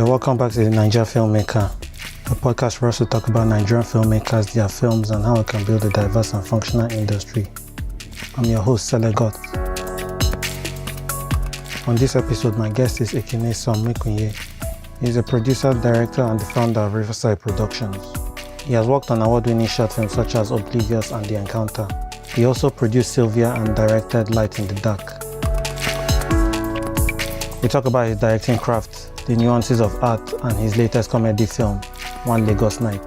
Yeah, welcome back to the Naija Filmmaker, a podcast for us to talk about Nigerian filmmakers, their films, and how we can build a diverse and functional industry. I'm your host, Selegot. On this episode, my guest is Ekene Som Mekunye. He's a producer, director, and the founder of Riverside Productions. He has worked on award-winning short films such as Oblivious and The Encounter. He also produced Sylvia and directed Light in the Dark. We talk about his directing craft, the nuances of art, and his latest comedy film, One Lagos Night.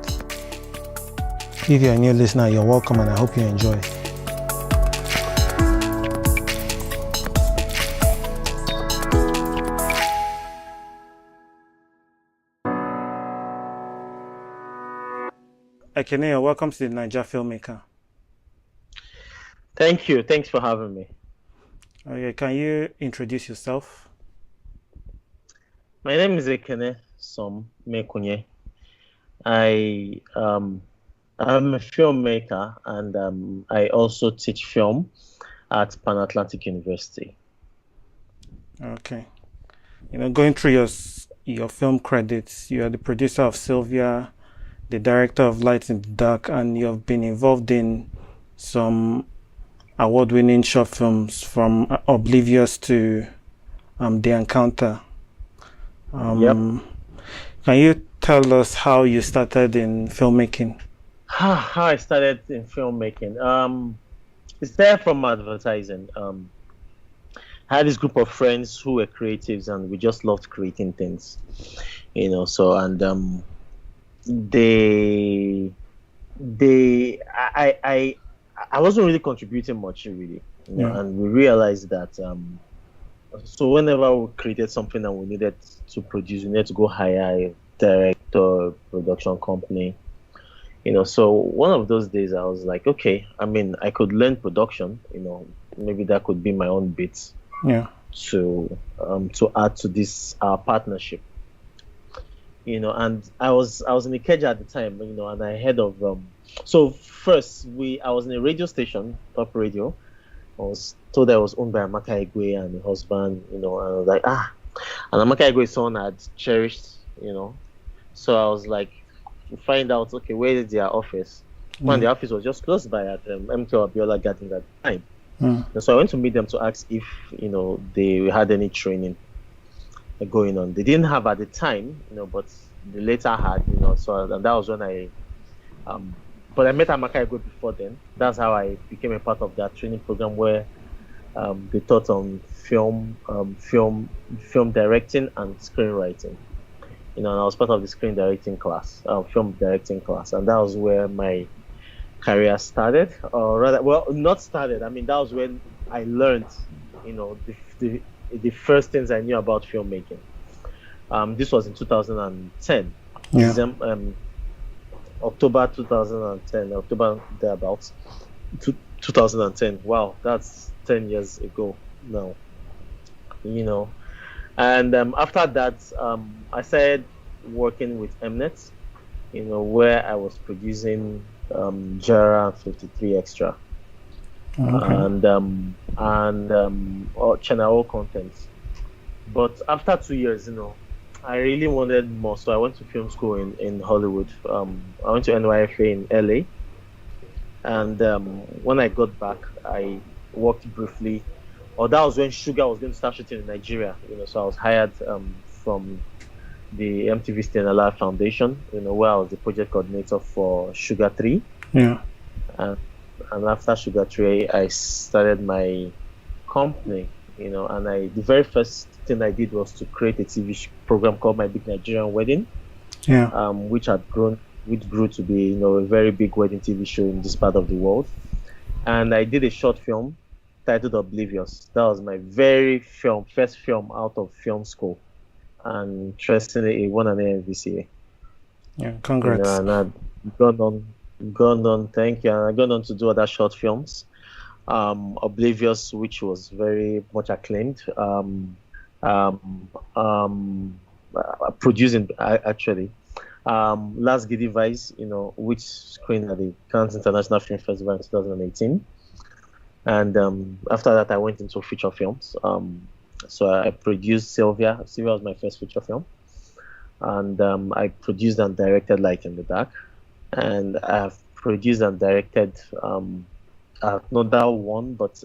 If you're a new listener, you're welcome and I hope you enjoy. Ekene, welcome to the Naija Filmmaker. Thank you. Thanks for having me. Okay, can you introduce yourself? My name is Ekene Som Mekunye. I'm a filmmaker and I also teach film at Pan Atlantic University. Okay. Going through your film credits, you are the producer of Sylvia, the director of Light in the Dark, and you have been involved in some award-winning short films from Oblivious to The Encounter. Yep. Can you tell us how you started in filmmaking? How I started in filmmaking. It's there from advertising. I had this group of friends who were creatives and we just loved creating things. I wasn't really contributing much really. And we realized that so whenever we created something and we needed to produce, we needed to go hire a director, production company. So one of those days I was like, okay, I could learn production, maybe that could be my own bit to add to this partnership. And I was in Ikeja at the time, and I heard of so first I was in a radio station, top radio. I was told I was owned by Amaka Igwe and her husband, and I was like, and Amaka Igwe's son had cherished, so I was like, to find out, okay, where is their office? And the office was just close by at MK Abiola Gardens at the time. And so I went to meet them to ask if, they had any training going on. They didn't have at the time, but they later had, so and that was when but I met Amaka Igwe before then. That's how I became a part of that training program where they taught on film directing and screenwriting. And I was part of the screen directing class, film directing class, and that was where my career started, or rather, well, not started. That was when I learned, the first things I knew about filmmaking. This was in 2010. October 2010, October thereabouts, 2010. Wow, that's 10 years ago now. And after that, I started working with Mnet, where I was producing Guerrilla 53 Extra, and channel content. But after 2 years, I really wanted more, so I went to film school in Hollywood. I went to NYFA in LA, and when I got back, I worked briefly. That was when Sugar was going to start shooting in Nigeria. So I was hired from the MTV Stay Foundation, where I was the project coordinator for Sugar 3. Yeah. And after Sugar 3, I started my company. And the very first thing I did was to create a TV program called My Big Nigerian Wedding, which grew to be, a very big wedding TV show in this part of the world. And I did a short film titled Oblivious. That was my first film out of film school, and interestingly, it won an AMVCA. Yeah, congrats. And I've gone on. Thank you. And I've gone on to do other short films. Oblivious, which was very much acclaimed, producing actually. Last Giddy Vice, which screened at the Cannes International Film Festival in 2018. And after that, I went into feature films. So I produced Sylvia. Sylvia was my first feature film. and I produced and directed Light in the Dark, and I've produced and directed another one, but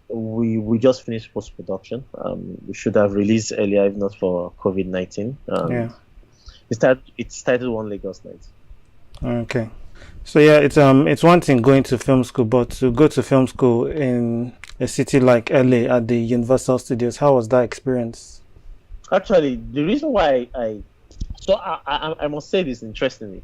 we just finished post production. We should have released earlier if not for COVID-19. Yeah. It's titled One Lagos Night. Okay. So yeah, it's one thing going to film school, but to go to film school in a city like LA at the Universal Studios, how was that experience? Actually, the reason why I must say this interestingly,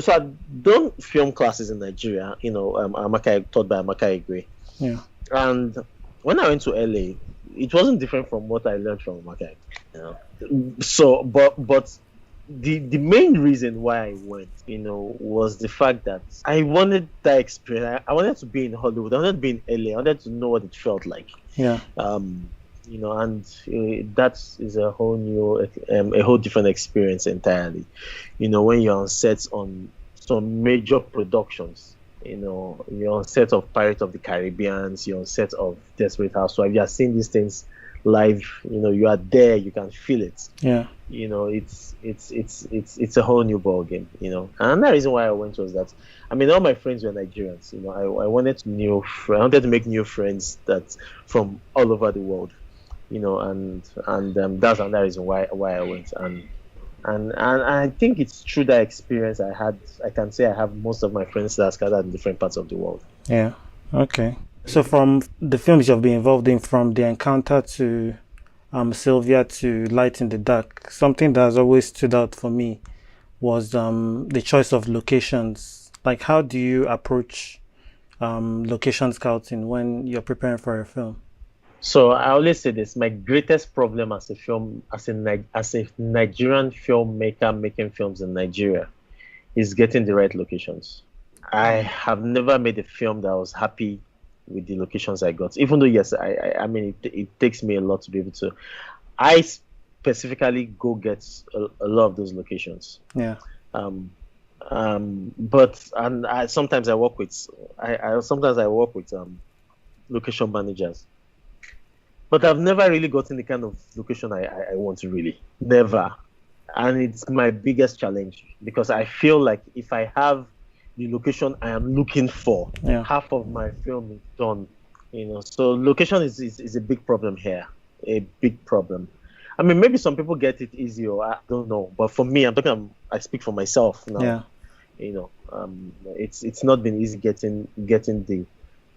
so I've done film classes in Nigeria. Taught by Amaka Igwe. Yeah. And when I went to LA, it wasn't different from what I learned from Amaka. So, but the main reason why I went, was the fact that I wanted that experience. I wanted to be in Hollywood. I wanted to be in LA. I wanted to know what it felt like. Yeah. And that is a whole different experience entirely. When you're on sets on some major productions, you're on set of Pirates of the Caribbean, you're on set of Desperate Housewives. You are seeing these things live. You are there. You can feel it. Yeah. It's a whole new ball game. And another reason why I went was that, all my friends were Nigerians. I wanted to make new friends that from all over the world. And that's another reason why I went. And I think it's through that experience I can say I have most of my friends that are scattered in different parts of the world. Yeah. Okay. So from the films you've been involved in, from The Encounter to Sylvia to Light in the Dark, something that has always stood out for me was the choice of locations. Like, how do you approach location scouting when you're preparing for a film? So I always say this: my greatest problem as a Nigerian filmmaker making films in Nigeria is getting the right locations. I have never made a film that I was happy with the locations I got. Even though, yes, it takes me a lot to be able to. I specifically go get a lot of those locations. Yeah. Sometimes I work with location managers. But I've never really gotten the kind of location I want to really. Never. And it's my biggest challenge because I feel like if I have the location I am looking for, half of my film is done. So location is a big problem here. A big problem. Maybe some people get it easy, or I don't know. But for me, I speak for myself now. Yeah. It's not been easy getting the.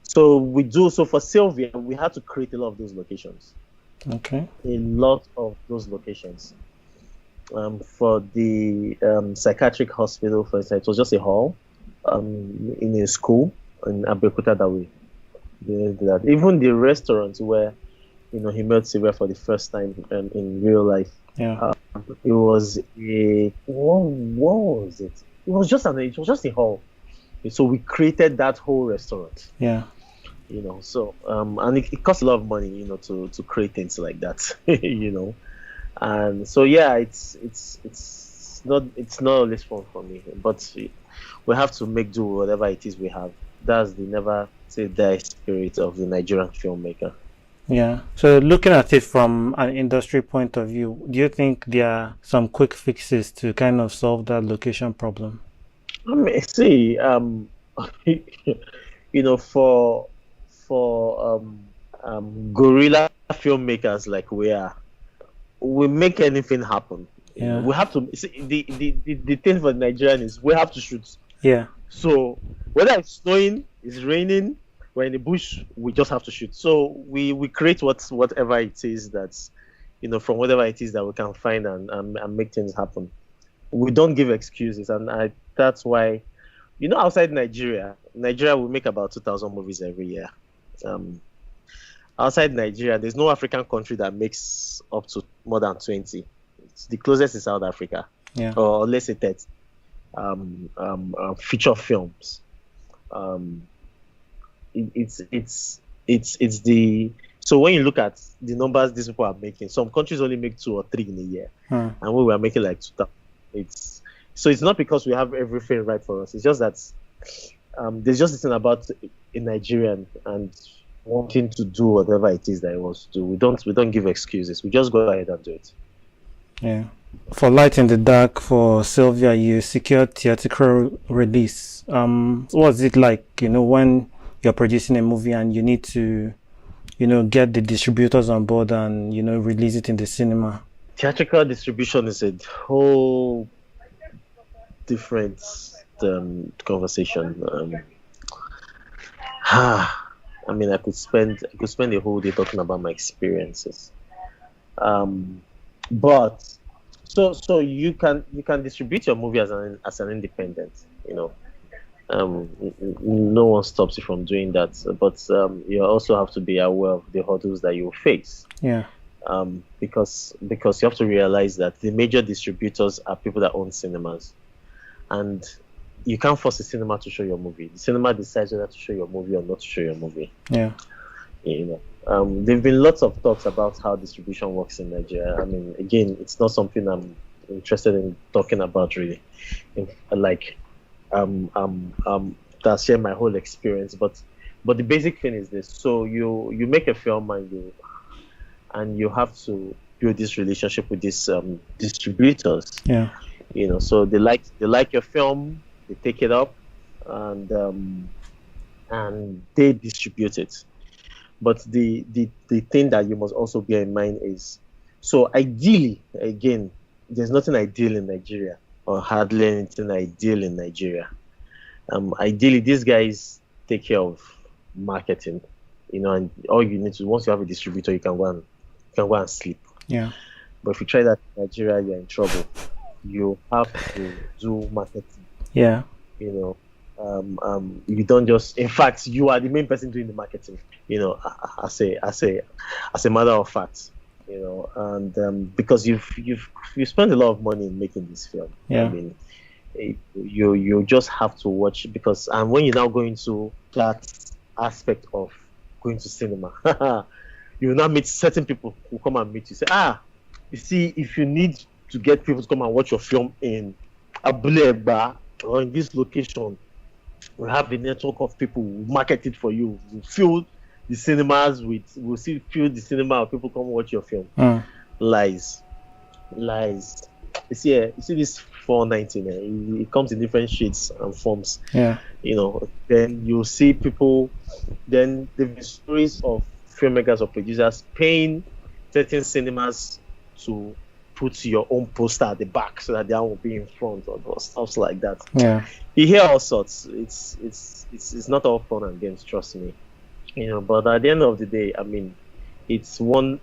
So for Sylvia, we had to create a lot of those locations. Okay. A lot of those locations. For the psychiatric hospital, for instance, it was just a hall in a school in Abeokuta that we did that. Even the restaurant where he met Sylvia for the first time in real life. Yeah. It was what was it? It was just a hall. So we created that whole restaurant. Yeah. So and it costs a lot of money, to create things like that. And so it's not always fun for me, but we have to make do with whatever it is we have. That's the never say die spirit of the Nigerian filmmaker. Yeah. So looking at it from an industry point of view, do you think there are some quick fixes to kind of solve that location problem? See, for guerrilla filmmakers like we make anything happen. Yeah. We have to see, the thing for Nigerian is we have to shoot. Yeah. So whether it's snowing, it's raining, we're in the bush, we just have to shoot. So we create whatever it is that's from whatever it is that we can find and make things happen. We don't give excuses, and that's why outside Nigeria we make about 2,000 movies every year. Outside Nigeria, there's no African country that makes up to more than 20. The closest is South Africa, or let's say 30. Feature films. It's the so when you look at the numbers these people are making, some countries only make 2 or 3 in a year, and we were making like 2,000. It's not because we have everything right for us. It's just that there's just this thing about a Nigerian and wanting to do whatever it is that he wants to do. We don't give excuses. We just go ahead and do it. Yeah. For Light in the Dark, for Sylvia, you secured theatrical release. What's it like, when you're producing a movie and you need to, get the distributors on board and, release it in the cinema? Theatrical distribution is a whole different conversation. I mean, I could spend a whole day talking about my experiences. But so you can distribute your movie as an independent. You know, no one stops you from doing that. But you also have to be aware of the hurdles that you face. Yeah. Because you have to realize that the major distributors are people that own cinemas, and you can't force a cinema to show your movie. The cinema decides whether to show your movie or not to show your movie. Yeah. There've been lots of talks about how distribution works in Nigeria. I mean, again, it's not something I'm interested in talking about really. Like, that's share my whole experience, but the basic thing is this: so you make a film and you have to build this relationship with these distributors. Yeah. So they like your film, they take it up, and they distribute it. But the thing that you must also bear in mind is, so ideally, again, there's nothing ideal in Nigeria, or hardly anything ideal in Nigeria. Ideally, these guys take care of marketing, and all you need to, once you have a distributor, you can go and sleep. Yeah. But if you try that in Nigeria, you're in trouble. You have to do marketing. Yeah. You don't just. In fact, you are the main person doing the marketing. As a matter of fact. And because you've spent a lot of money in making this film. Yeah. I mean, you just have to watch, because and when you now go into that aspect of going to cinema, you will now meet certain people who come and meet you. Say, you see, if you need to get people to come and watch your film in Abuleba or in this location, we have the network of people who market it for you. We fill the cinemas fill the cinema of people come watch your film. Lies. You see this 419. It comes in different shades and forms. Yeah. Then you see people. Then there are stories of filmmakers or producers paying certain cinemas to put your own poster at the back so that they will be in front, or stuff like that. Yeah. You hear all sorts. It's not all fun and games, trust me. But at the end of the day, I mean, it's one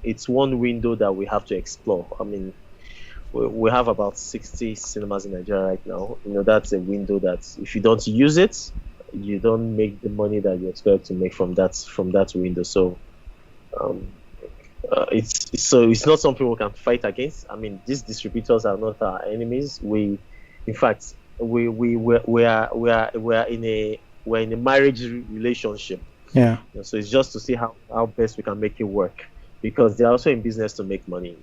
window that we have to explore. I mean, we have about 60 cinemas in Nigeria right now. That's a window that if you don't use it, you don't make the money that you expect to make from that window. So it's not something we can fight against. I mean, these distributors are not our enemies. In fact, we're in a marriage relationship. Yeah. So it's just to see how best we can make it work, because they're also in business to make money.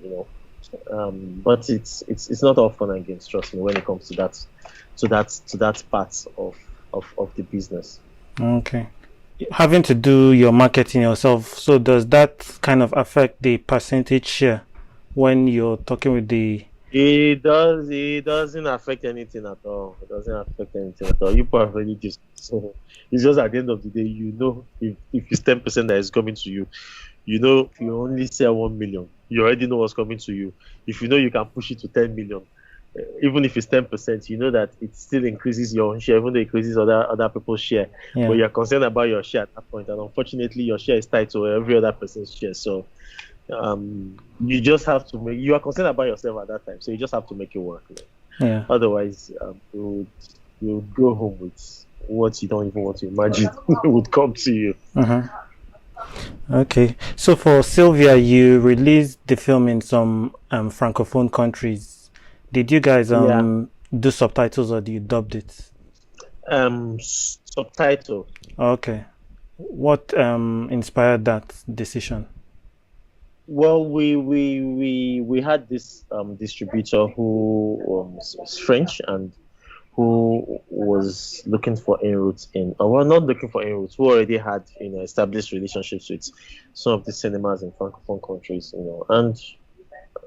But it's not all fun and games, trust me, when it comes to that part of the business. Okay. Having to do your marketing yourself, so does that kind of affect the percentage share when you're talking with the... It doesn't affect anything at all. You probably just, so it's just at the end of the day, if it's 10% that is coming to you, if you only sell 1 million, you already know what's coming to you. If you can push it to 10 million, even if it's 10%, you know that it still increases your own share, even though it increases other people's share. Yeah. But you're concerned about your share at that point, and unfortunately, your share is tied to every other person's share. So you just have to you are concerned about yourself at that time, so you just have to make it work. Yeah. Otherwise, you would go home with what you don't even want to imagine would come to you. Okay, so for Sylvia, you released the film in some francophone countries. Did you guys do subtitles, or do you dubbed it? Subtitle. Okay. What inspired that decision? Well, we had this distributor who was French and who was looking for inroads not looking for inroads, who already had established relationships with some of the cinemas in francophone countries, and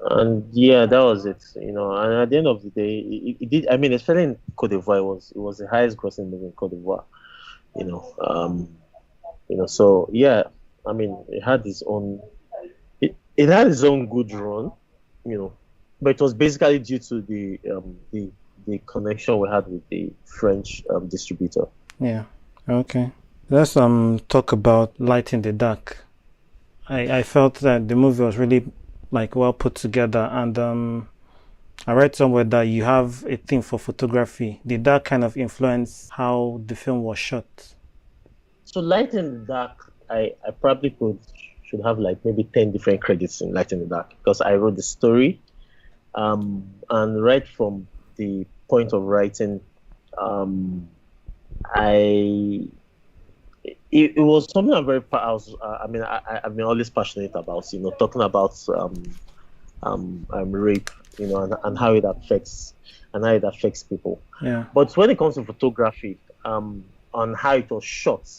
And yeah, that was it. And at the end of the day, it did. I mean, especially in Cote d'Ivoire, it was the highest grossing movie in Cote d'Ivoire. You know, um, So yeah, I mean, it had its own good run. You know, but it was basically due to the connection we had with the French distributor. Yeah. Okay. Let's talk about Light in the Dark. I felt that the movie was really like well put together, and I read somewhere that you have a thing for photography. Did that kind of influence how the film was shot? So Light in the Dark, I probably should have like maybe 10 different credits in Light in the Dark because I wrote the story, and right from the point of writing, I it was something I'm very I was I mean I've been always passionate about, talking about rape, and how it affects people. Yeah. But when it comes to photography, on how it was shot,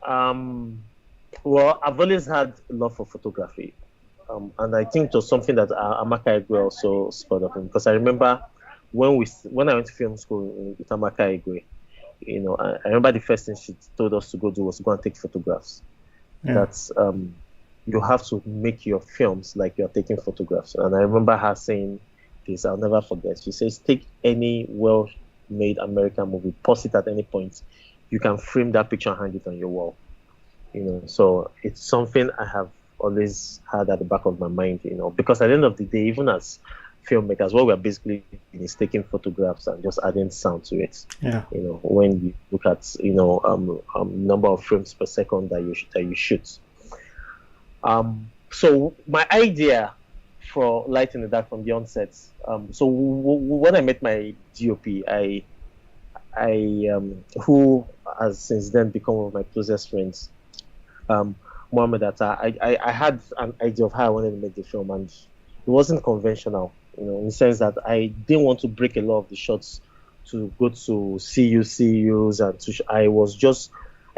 well, I've always had a love for photography, and I think it was something that Amaka Igwe also spurred up in, because I remember when I went to film school with Amaka Igwe, I remember the first thing she told us to go do was to go and take photographs. Yeah. That's you have to make your films like you're taking photographs. And I remember her saying this, I'll never forget. She says, take any well-made American movie, pause it at any point. You can frame that picture and hang it on your wall. So it's something I have always had at the back of my mind, because at the end of the day, even as filmmakers, what we're basically doing is taking photographs and just adding sound to it. Yeah. When you look at number of frames per second that you shoot. So my idea for Light in the Dark from the onset. So when I met my DOP, who has since then become one of my closest friends, Mohammed Atta, I had an idea of how I wanted to make the film, and it wasn't conventional. In the sense that I didn't want to break a lot of the shots to go to CUs, and I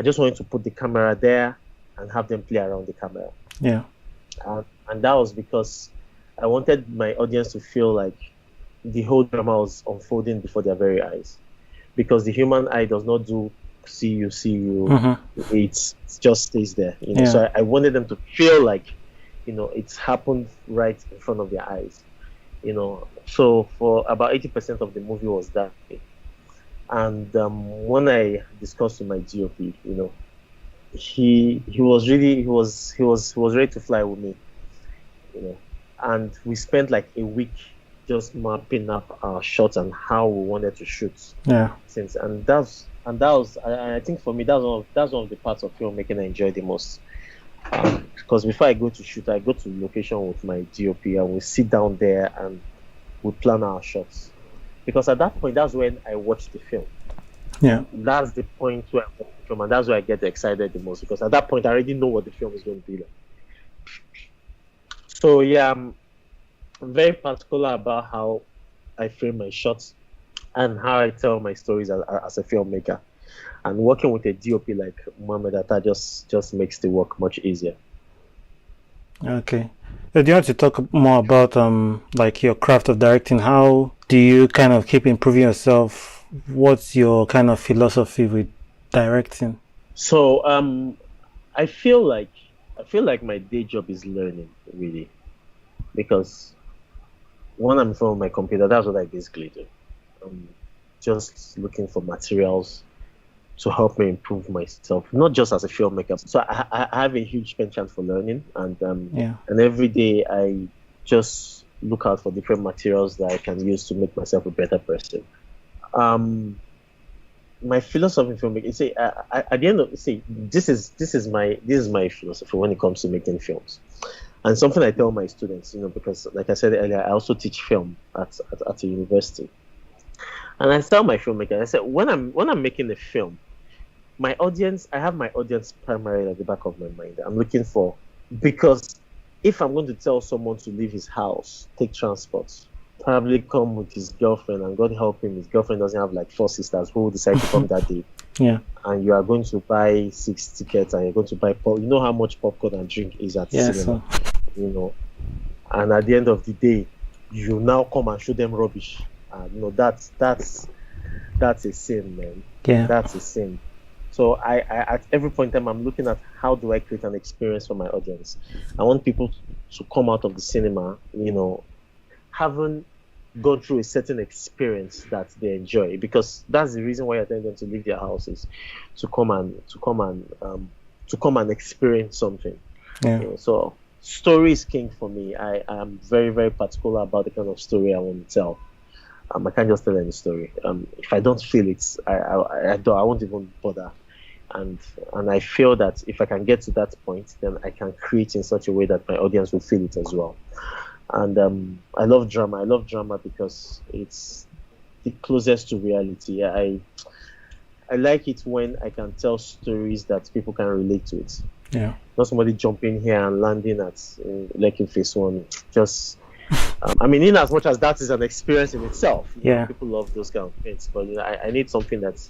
just wanted to put the camera there and have them play around the camera. Yeah. And that was because I wanted my audience to feel like the whole drama was unfolding before their very eyes, because the human eye does not do CU. Mm-hmm. It just stays there. Yeah. So I wanted them to feel like it's happened right in front of their eyes. So for about 80% of the movie was that. And when I discussed with my DOP, he was ready to fly with me, and we spent like a week just mapping up our shots and how we wanted to shoot. Yeah. I think for me that's one of the parts of filmmaking I enjoy the most. Because before I go to shoot, I go to location with my DOP and we sit down there and we plan our shots. Because at that point, that's when I watch the film. Yeah. That's the point where I watch the film, and that's where I get excited the most. Because at that point, I already know what the film is going to be like. So yeah, I'm very particular about how I frame my shots and how I tell my stories as a filmmaker. And working with a DOP like Mohammed Atta just makes the work much easier. Okay. Do you want to talk more about like your craft of directing? How do you kind of keep improving yourself? What's your kind of philosophy with directing? So I feel like my day job is learning, really, because when I'm in front of my computer, that's what I basically do. Just looking for materials to help me improve myself, not just as a filmmaker. So I have a huge penchant for learning, and and every day I just look out for different materials that I can use to make myself a better person. My philosophy in filmmaking, at the end of this is my philosophy when it comes to making films, and something I tell my students, because like I said earlier, I also teach film at a university. And I tell my filmmaker, I said, when I'm making a film, I have my audience primarily at the back of my mind. I'm looking for, because if I'm going to tell someone to leave his house, take transport, probably come with his girlfriend, and God help him, his girlfriend doesn't have like 4 sisters who decide to come that day. Yeah. And you are going to buy 6 tickets, and you're going to buy how much popcorn and drink is at cinema. and at the end of the day, you now come and show them rubbish. That's a sin, man. Yeah. That's a sin. So I at every point in time, I'm looking at how do I create an experience for my audience. I want people to come out of the cinema, having gone through a certain experience that they enjoy, because that's the reason why I tell them to leave their houses, to come and experience something. Yeah. So story is king for me. I am very, very particular about the kind of story I want to tell. I can't just tell any story. If I don't feel it, I won't even bother. And I feel that if I can get to that point, then I can create in such a way that my audience will feel it as well. And I love drama. I love drama because it's the closest to reality. I like it when I can tell stories that people can relate to it. Yeah. Not somebody jumping here and landing at Lekki Phase 1. Just, in as much as that is an experience in itself. Yeah. People love those kind of things, but I need something that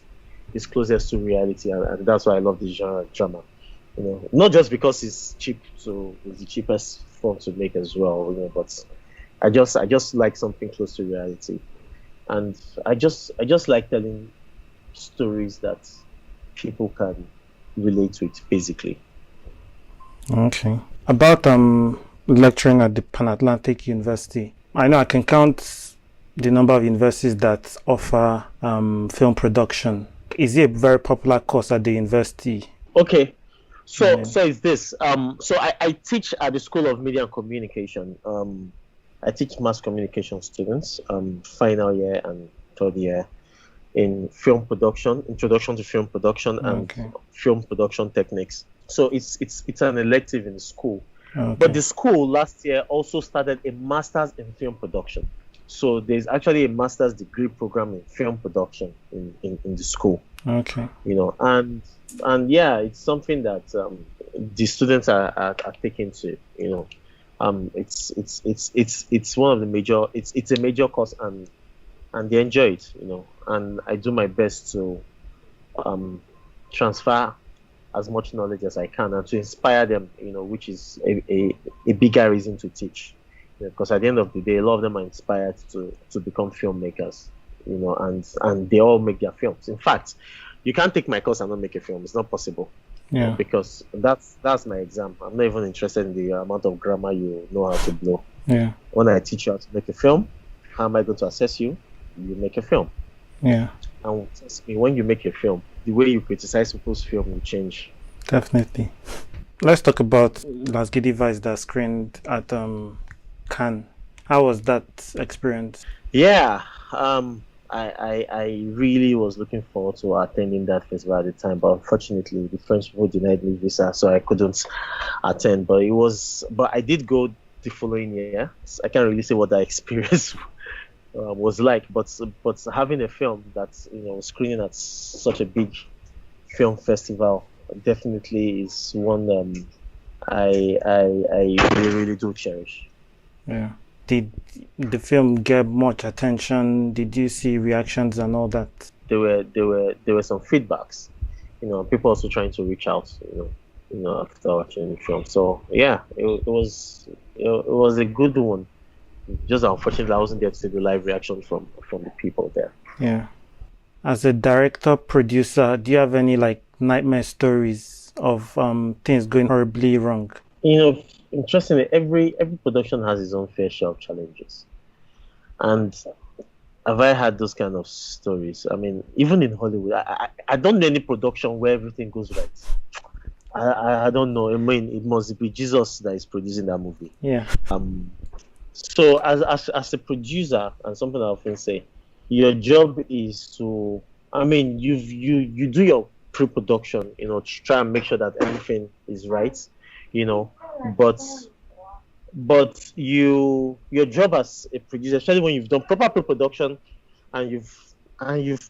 is closest to reality, and that's why I love this genre of drama. Not just because it's cheap, so it's the cheapest form to make as well. But I just like something close to reality, and I just like telling stories that people can relate to it, basically. Okay. About lecturing at the Pan Atlantic University, I know I can count the number of universities that offer film production. Is it a very popular course at the university? Okay, so it's this. So I teach at the School of Media and Communication. I teach mass communication students, final year and third year, in film production, introduction to film production, and film production techniques. So it's an elective in the school. Okay. But the school last year also started a master's in film production. So there's actually a master's degree program in film production in the school. Okay. And yeah, it's something that the students are taking to. It's one of the major. It's a major course, and they enjoy it. And I do my best to transfer as much knowledge as I can and to inspire them. Which is a bigger reason to teach. Because at the end of the day, a lot of them are inspired to become filmmakers, and they all make their films. In fact, you can't take my course and not make a film. It's not possible. Yeah. Because that's my exam. I'm not even interested in the amount of grammar you know how to blow. Yeah. When I teach you how to make a film, how am I going to assess you? You make a film. Yeah. And trust me, when you make a film, the way you criticize people's film will change. Definitely. Let's talk about Las Giddy Vice that screened at Cannes. How was that experience? Yeah, I really was looking forward to attending that festival at the time, but unfortunately the French people denied me visa, so I couldn't attend. But I did go the following year. So I can't really say what that experience was like, but having a film that's screening at such a big film festival definitely is one I really do cherish. Yeah. Did the film get much attention? Did you see reactions and all that? There were some feedbacks. People also trying to reach out. After watching the film. So yeah, it was a good one. Just unfortunately, I wasn't there to see the live reaction from the people there. Yeah. As a director, producer, do you have any nightmare stories of things going horribly wrong? Interestingly, every production has its own fair share of challenges. And have I had those kind of stories? Even in Hollywood, I don't know any production where everything goes right. I don't know. It must be Jesus that is producing that movie. Yeah. So as a producer, and something I often say, your job is to, you do your pre-production, to try and make sure that everything is right, but your job as a producer, especially when you've done proper pre-production and you've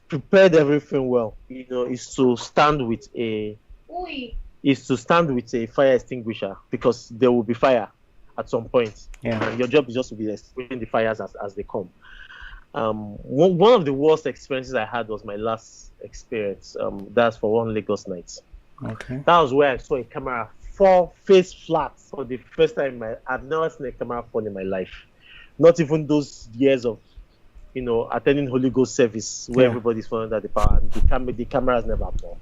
prepared everything well, is to stand with a fire extinguisher, because there will be fire at some point. Yeah. And your job is just to be extinguishing the fires as they come. One of the worst experiences I had was my last experience. That's for one Lagos night. Okay. That was where I saw a camera fall face flat for the first time. I've never seen a camera fall in my life. Not even those years of, attending Holy Ghost service where everybody's falling under the power and the cameras never fall.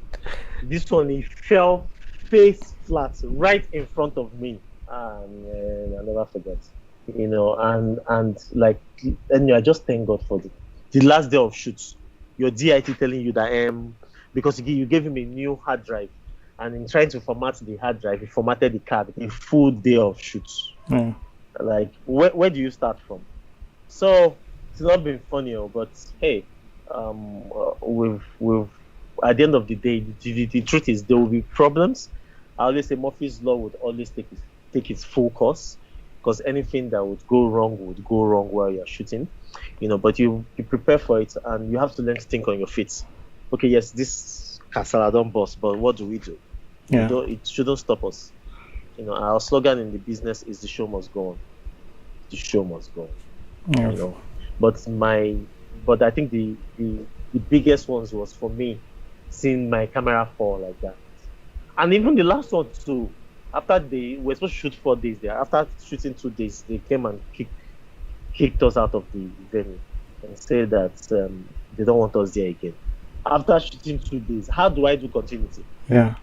This one, it fell face flat right in front of me. Man, I never forget. And I just thank God for the last day of shoots. Your DIT telling you that because you gave him a new hard drive, and in trying to format the hard drive, he formatted the card a full day of shoots. Like, where do you start from? So it's not been funny, but hey, we've at the end of the day, the truth is there will be problems. I always say Murphy's Law would always take its full course, because anything that would go wrong while you're shooting, but you prepare for it, and you have to learn to think on your feet. Okay, yes, this casala don't bust, but what do we do? It shouldn't stop us. Our slogan in the business is the show must go on. The show must go on. But I think the biggest ones was for me seeing my camera fall like that. And even the last one too, after we were supposed to shoot 4 days there, after shooting 2 days, they came and kicked us out of the venue and said that they don't want us there again. After shooting 2 days, how do I do continuity? Yeah.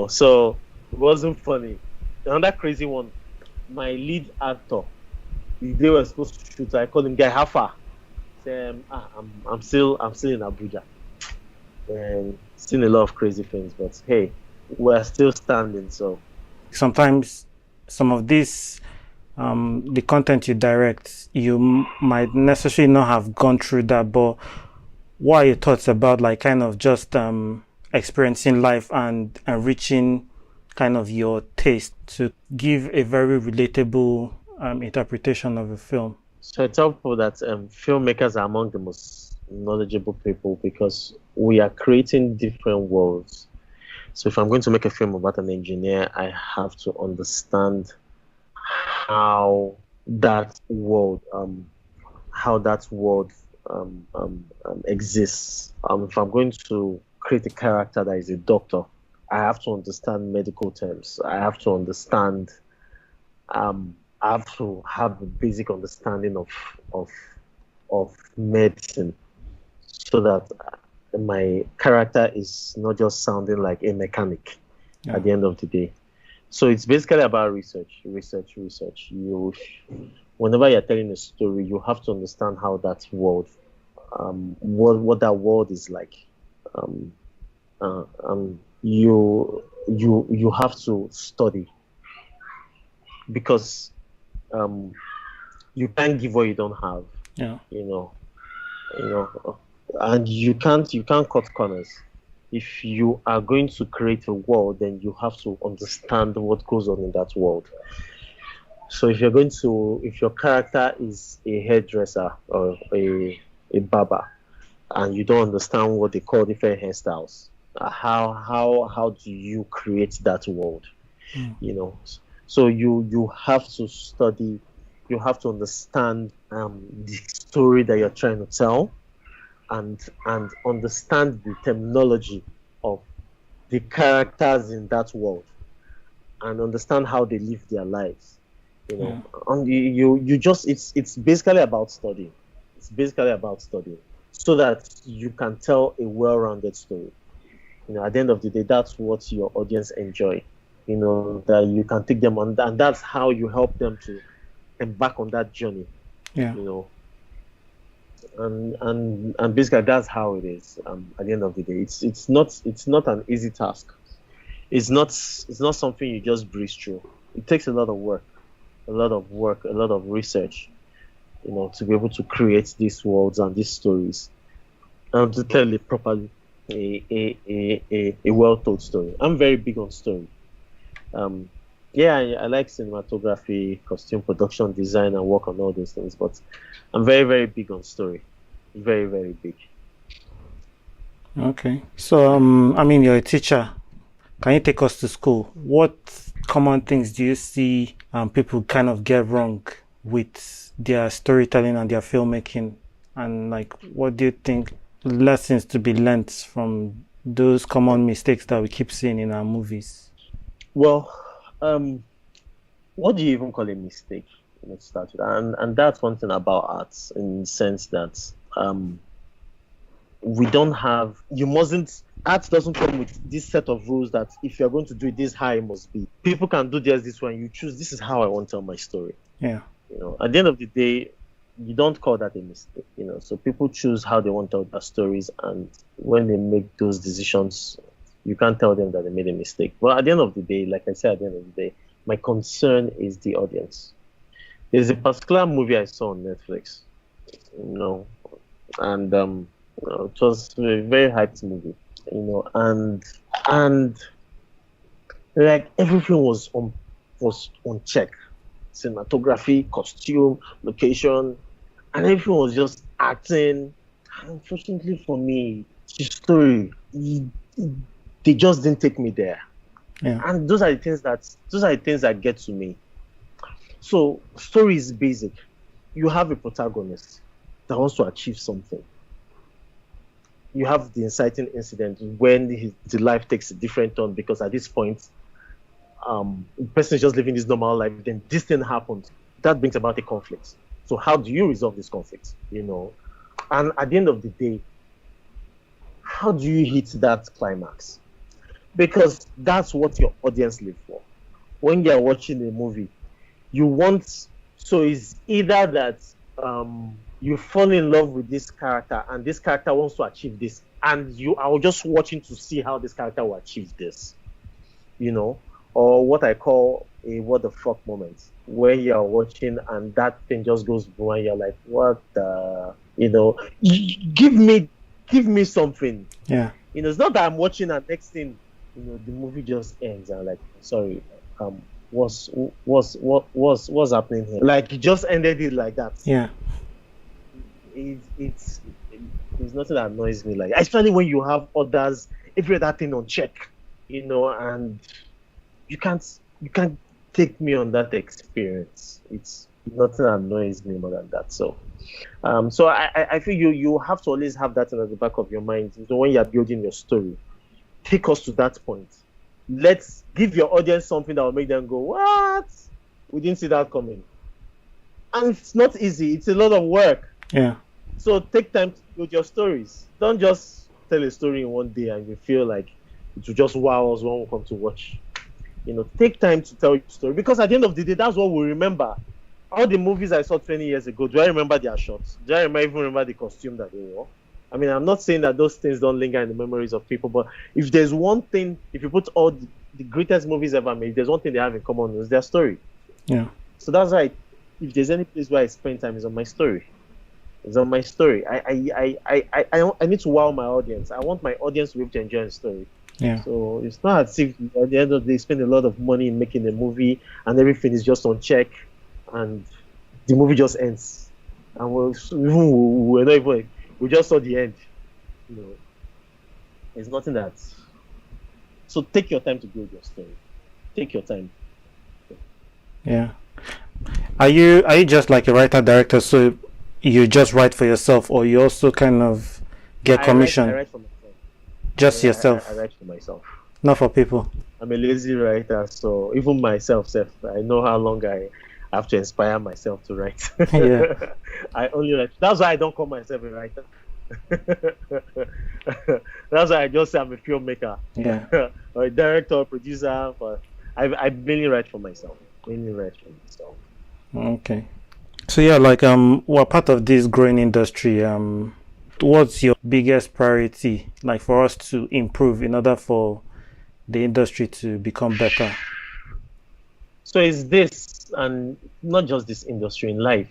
So it wasn't funny. Another crazy one, my lead actor, they were supposed to shoot. I called him, guy, how far? Say, I'm still in Abuja, and seen a lot of crazy things, but hey, we're still standing. So sometimes some of this, the content you direct, you might necessarily not have gone through that, but what are your thoughts about kind of just experiencing life and enriching kind of your taste to give a very relatable interpretation of a film? So I tell people that filmmakers are among the most knowledgeable people, because we are creating different worlds. So if I'm going to make a film about an engineer, I have to understand how that world exists. If I'm going to create a character that is a doctor, I have to understand medical terms. I have to understand. I have to have a basic understanding of medicine, so that my character is not just sounding like a mechanic at the end of the day. So it's basically about research. Whenever you're telling a story, you have to understand how that world, what that world is like. You have to study, because you can't give what you don't have. And you can't cut corners. If you are going to create a world, then you have to understand what goes on in that world. So if your character is a hairdresser or a barber, and you don't understand what they call different hairstyles, how do you create that world? So you have to study, you have to understand the story that you're trying to tell, and understand the terminology of the characters in that world, and understand how they live their lives. And it's basically about studying. It's basically about studying, so that you can tell a well-rounded story. At the end of the day, that's what your audience enjoy. That you can take them on, and that's how you help them to embark on that journey. And basically that's how it is. At the end of the day, it's not an easy task. It's not something you just breeze through. It takes a lot of work, a lot of research, to be able to create these worlds and these stories, and to tell it properly, a well-told story. I'm very big on story. I like cinematography, costume production, design, and work on all those things, but I'm very, very big on story. Very, very big. Okay. So, you're a teacher. Can you take us to school? What common things do you see people kind of get wrong with their storytelling and their filmmaking? And what do you think lessons to be learnt from those common mistakes that we keep seeing in our movies? Well, what do you even call a mistake? Let's start with that. And that's one thing about arts, in the sense that we don't have, you mustn't, art doesn't come with this set of rules that if you're going to do it, this is how it must be. People can do this way, and you choose, this is how I want to tell my story. Yeah. You know, at the end of the day, you don't call that a mistake, you know. So people choose how they want to tell their stories, and when they make those decisions, you can't tell them that they made a mistake. Well, at the end of the day, like I said, at the end of the day, my concern is the audience. There's a particular movie I saw on Netflix, you know, and you know, it was a very hyped movie, you know, and like everything was on check, cinematography, costume, location, and everything was just acting. Unfortunately for me, the story, they just didn't take me there. Yeah. And those are the things that get to me. So story is basic. You have a protagonist that wants to achieve something. You have the inciting incident when the life takes a different turn, because at this point, the person is just living his normal life. Then this thing happens. That brings about a conflict. So how do you resolve this conflict? You know, and at the end of the day, how do you hit that climax? Because that's what your audience live for. When you're watching a movie, you want, so it's either that you fall in love with this character and this character wants to achieve this, and you are just watching to see how this character will achieve this, you know, or what I call a what the fuck moment, where you're watching and that thing just goes boom and you're like, what the, you know, give me something. Yeah. You know, it's not that I'm watching and next thing, you know, the movie just ends and like, sorry, what's happening here? Like, it just ended it like that. Yeah. It's there's nothing that annoys me, like, especially when you have others, every other thing on check, you know, and you can't take me on that experience. It's nothing that annoys me more than that. So so I feel you have to always have that in the back of your mind. So when you're building your story, take us to that point. Let's give your audience something that will make them go, what? We didn't see that coming. And it's not easy. It's a lot of work. Yeah. So take time to build your stories. Don't just tell a story in one day and you feel like it will just wow us when we come to watch. You know, take time to tell your story, because at the end of the day, that's what we remember. All the movies I saw 20 years ago, do I remember their shots? Do I even remember the costume that they wore? I mean, I'm not saying that those things don't linger in the memories of people, but if there's one thing, if you put all the greatest movies ever made, there's one thing they have in common, is their story. Yeah. So that's why, if there's any place where I spend time, is on my story. It's on my story. I need to wow my audience. I want my audience to be able to enjoy the story. Yeah. So it's not as if at the end of the day, spend a lot of money in making a movie and everything is just on check and the movie just ends. And we're not even, we just saw the end. You know, there's nothing that. So take your time to build your story. Take your time. Yeah. Are you just like a writer director, so you just write for yourself, or you also kind of get commission? I write for myself. Just yourself. I write for myself. Not for people. I'm a lazy writer, so even myself, I know how long I have to inspire myself to write. Yeah. I only write. That's why I don't call myself a writer. That's why I just say I'm a filmmaker. Yeah. Or a director, or producer. But I mainly write for myself. Okay. So yeah, like we're part of this growing industry. What's your biggest priority, like, for us to improve in order for the industry to become better? So it's this, and not just this industry, in life.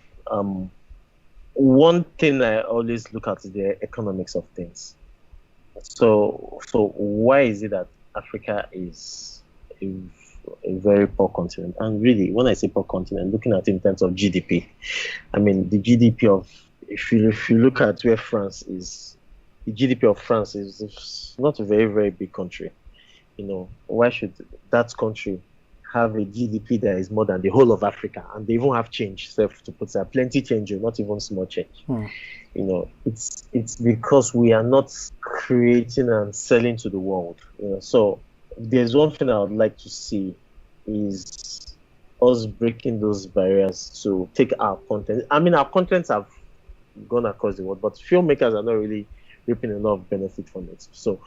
One thing I always look at is the economics of things. So why is it that Africa is a very poor continent? And really, when I say poor continent, looking at it in terms of GDP, I mean the GDP of, if you look at where France is, the GDP of France is not a very, very big country. You know, why should that country have a GDP that is more than the whole of Africa? And they even have change, to put that, plenty change, not even small change. You know, it's because we are not creating and selling to the world. So there's one thing I would like to see is us breaking those barriers to take our content. I mean, our contents have gone across the world, but filmmakers are not really reaping enough benefit from it. So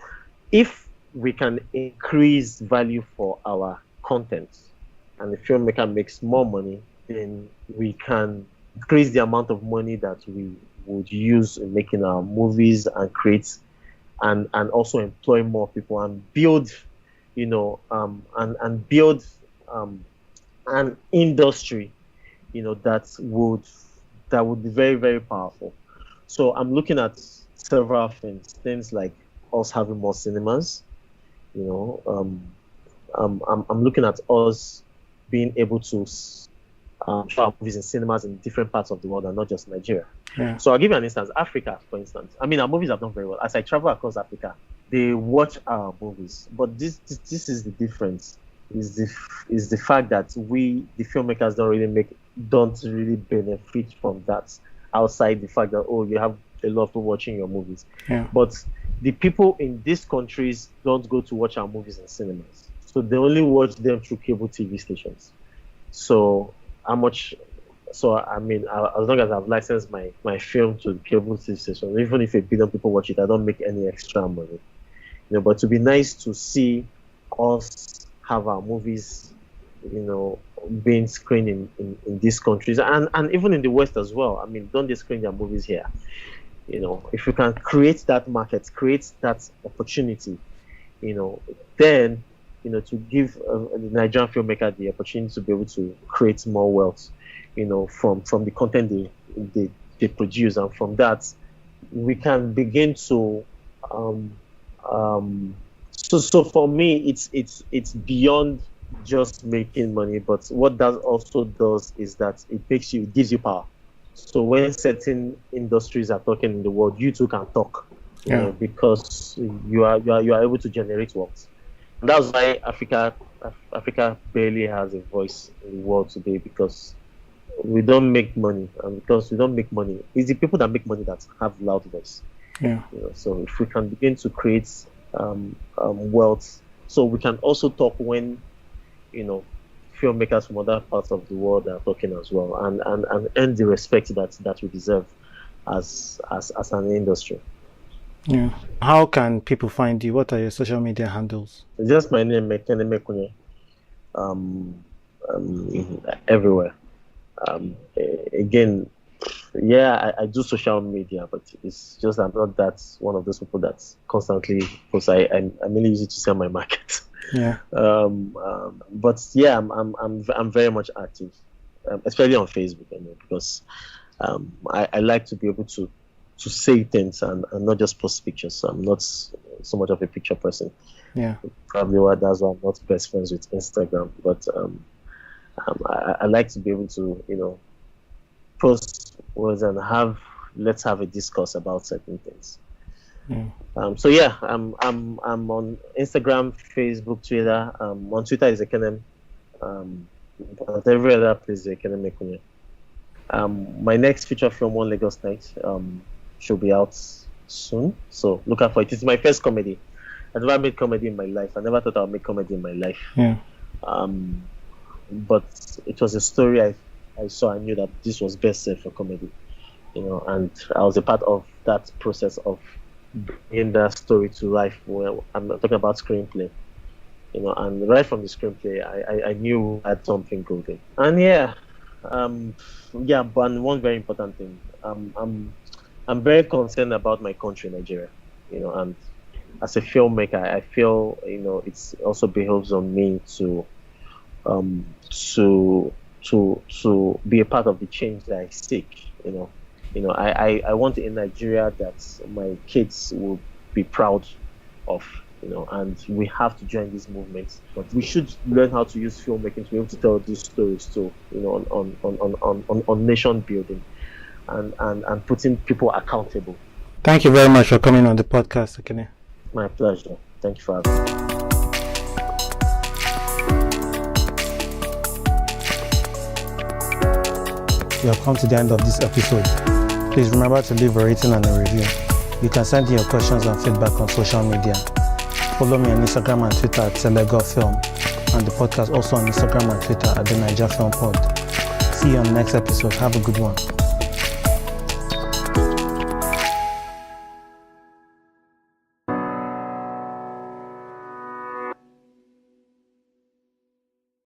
if we can increase value for our content and the filmmaker makes more money, then we can increase the amount of money that we would use in making our movies and create and also employ more people and build, and build an industry, that would be very, very powerful. So I'm looking at several things like us having more cinemas. I'm looking at us being able to show our movies in cinemas in different parts of the world and not just Nigeria. Yeah. So I'll give you an instance. Africa, for instance. I mean, our movies have done very well. As I travel across Africa, they watch our movies. But this is the difference. Is the fact that we, the filmmakers, don't really benefit from that outside the fact that, you have a lot of people watching your movies. Yeah. But the people in these countries don't go to watch our movies in cinemas. So they only watch them through cable TV stations. So how much? So I mean, as long as I've licensed my film to the cable TV station, even if 1 billion people watch it, I don't make any extra money. But to be nice to see us have our movies, being screened in these countries and even in the West as well. I mean, don't they screen their movies here? If we can create that market, create that opportunity, then to give the Nigerian filmmaker the opportunity to be able to create more wealth, from the content they produce, and from that we can begin to so for me it's beyond just making money, but what that also does is that it gives you power. So when certain industries are talking in the world, you too can talk, because you are able to generate wealth. And that's why Africa barely has a voice in the world today, because we don't make money, and because we don't make money, it's the people that make money that have loud voice. Yeah. So if we can begin to create wealth, so we can also talk when filmmakers from other parts of the world are talking as well, and earn the respect that we deserve as an industry. Yeah. How can people find you? What are your social media handles? Just my name, Ekene Mekunye. Everywhere. Again, I do social media, but it's just I'm not that one of those people that's constantly, because I mainly use it to sell my market. Yeah. But yeah, I'm very much active, especially on Facebook, because I like to be able to say things and not just post pictures. So I'm not so much of a picture person. Yeah. Probably that's why I'm not best friends with Instagram. But I like to be able to post words and let's have a discourse about certain things. Yeah. So yeah, I'm on Instagram, Facebook, Twitter. On Twitter is Ekene. But every other place is Ekene Mekunye. My next feature film, One Lagos Night, should be out soon. So look out for it. It's my first comedy. I never made comedy in my life. I never thought I would make comedy in my life. Yeah. But it was a story I saw. I knew that this was best set for comedy, and I was a part of that process of bringing that story to life. Where I'm talking about screenplay, and right from the screenplay, I knew I had something golden. And but one very important thing, I'm very concerned about my country, Nigeria, and as a filmmaker, I feel it's also behoves on me to be a part of the change that I seek. I want in Nigeria that my kids will be proud of, and we have to join this movement. But we should learn how to use filmmaking to be able to tell these stories too, on nation building and putting people accountable. Thank you very much for coming on the podcast, Ekene. My pleasure. Thank you for having me. We have come to the end of this episode. Please remember to leave a rating and a review. You can send in your questions and feedback on social media. Follow me on Instagram and Twitter at @SelegoFilm, and the podcast also on Instagram and Twitter at the Naija Film Pod. See you on the next episode. Have a good one.